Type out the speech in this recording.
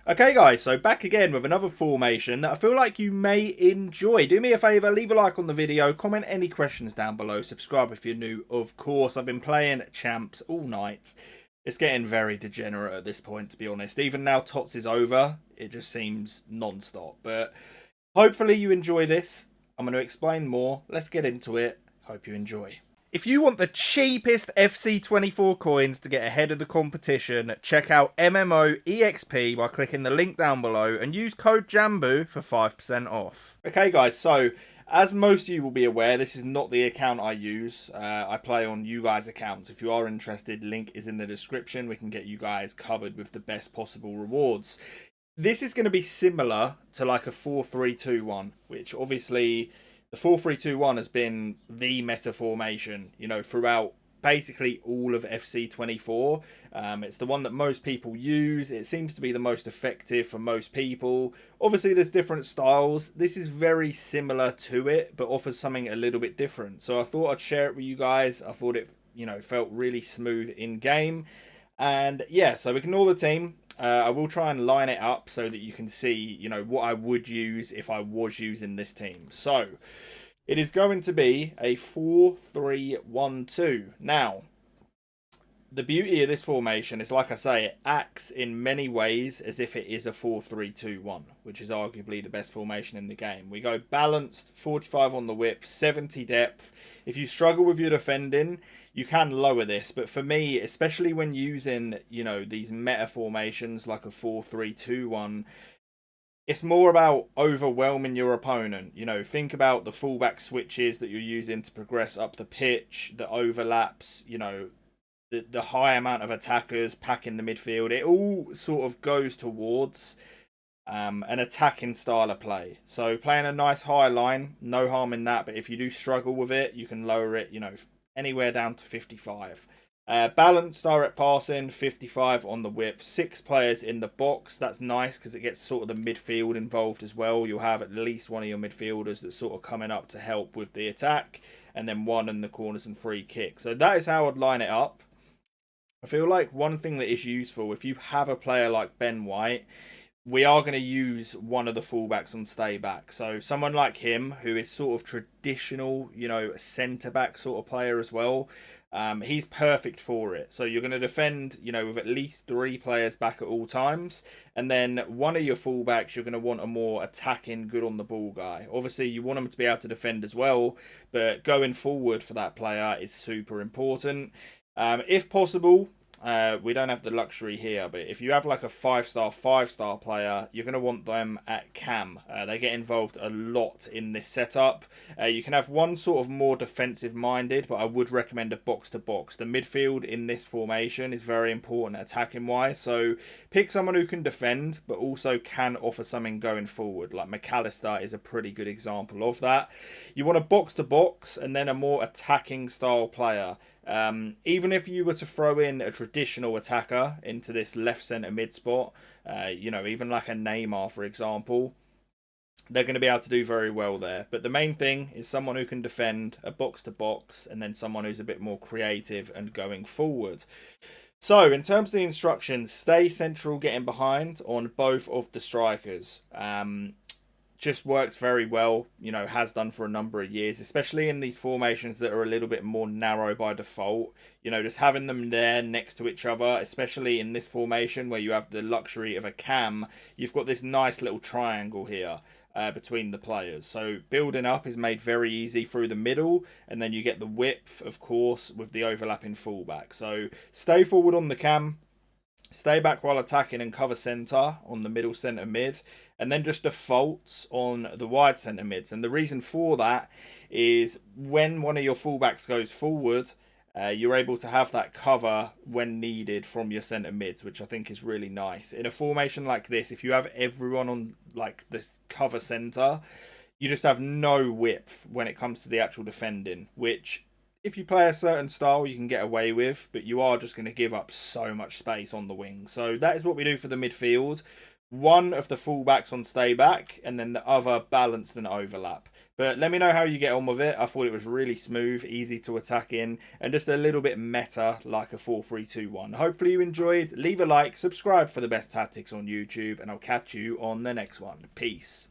Okay guys, so back again with another formation that I feel like you may enjoy. Do me a favour, leave a like on the video, comment any questions down below, subscribe if you're new. Of course, I've been playing champs all night. It's getting very degenerate at this point, to be honest. Even now TOTS is over, it just seems non-stop. But hopefully you enjoy this. I'm going to explain more. Let's get into it. Hope you enjoy. If you want the cheapest FC24 coins to get ahead of the competition, check out MMOEXP by clicking the link down below and use code JAMBOO for 5% off. Okay guys, so as most of you will be aware, this is not the account I use. I play on you guys' accounts. If you are interested, link is in the description. We can get you guys covered with the best possible rewards. This is going to be similar to like a 4-3-2-1, which obviously the 4-3-2-1 has been the meta formation, you know, throughout basically all of FC24. It's the one that most people use. It seems to be the most effective for most people. Obviously, there's different styles. This is very similar to it, but offers something a little bit different. So I thought I'd share it with you guys. I thought it, you know, felt really smooth in game. And yeah, so ignore the team. I will try and line it up so that you can see, you know, what I would use if I was using this team. So it is going to be a 4-3-1-2. Now, the beauty of this formation is, like I say, it acts in many ways as if it is a 4-3-2-1, which is arguably the best formation in the game. We go balanced, 45 on the whip, 70 depth. If you struggle with your defending, you can lower this, but for me, especially when using, you know, these meta formations like a 4-3-2-1, it's more about overwhelming your opponent. You know, think about the fullback switches that you're using to progress up the pitch, the overlaps, you know, the high amount of attackers packing the midfield. It all sort of goes towards an attacking style of play. So playing a nice high line, no harm in that, but if you do struggle with it, you can lower it, you know, anywhere down to 55. Balanced direct passing, 55 on the whip. 6 players in the box. That's nice because it gets sort of the midfield involved as well. You'll have at least one of your midfielders that's sort of coming up to help with the attack. And then one in the corners and free kick. So that is how I'd line it up. I feel like one thing that is useful, if you have a player like Ben White, we are going to use one of the fullbacks on stay back. So someone like him, who is sort of traditional, you know, centre-back sort of player as well, he's perfect for it. So you're going to defend, you know, with at least 3 players back at all times. And then one of your fullbacks, you're going to want a more attacking, good on the ball guy. Obviously, you want him to be able to defend as well. But going forward for that player is super important. If possible, we don't have the luxury here, but if you have like a 5-star player, you're going to want them at cam. They get involved a lot in this setup. You can have one sort of more defensive minded, but I would recommend a box to box. The midfield in this formation is very important attacking wise, so pick someone who can defend but also can offer something going forward. Like McAllister is a pretty good example of that. You want a box to box and then a more attacking style player. Even if you were to throw in a traditional attacker into this left centre mid spot, you know, even like a Neymar, for example, they're going to be able to do very well there. But the main thing is someone who can defend, a box to box, and then someone who's a bit more creative and going forward. So, in terms of the instructions, stay central getting behind on both of the strikers. Just works very well, you know, has done for a number of years, especially in these formations that are a little bit more narrow by default. You know, just having them there next to each other, especially in this formation where you have the luxury of a cam, you've got this nice little triangle here between the players. So building up is made very easy through the middle, and then you get the width, of course, with the overlapping fullback. So stay forward on the cam, stay back while attacking and cover centre on the middle centre mid, and then just defaults on the wide centre mids. And the reason for that is when one of your fullbacks goes forward, you're able to have that cover when needed from your centre mids, which I think is really nice. In a formation like this, if you have everyone on like the cover centre, you just have no width when it comes to the actual defending, which if you play a certain style, you can get away with, but you are just going to give up so much space on the wing. So that is what we do for the midfield. One of the fullbacks on stay back, and then the other balanced and overlap. But let me know how you get on with it. I thought it was really smooth, easy to attack in, and just a little bit meta like a 4-3-2-1. Hopefully you enjoyed. Leave a like, subscribe for the best tactics on YouTube, and I'll catch you on the next one. Peace.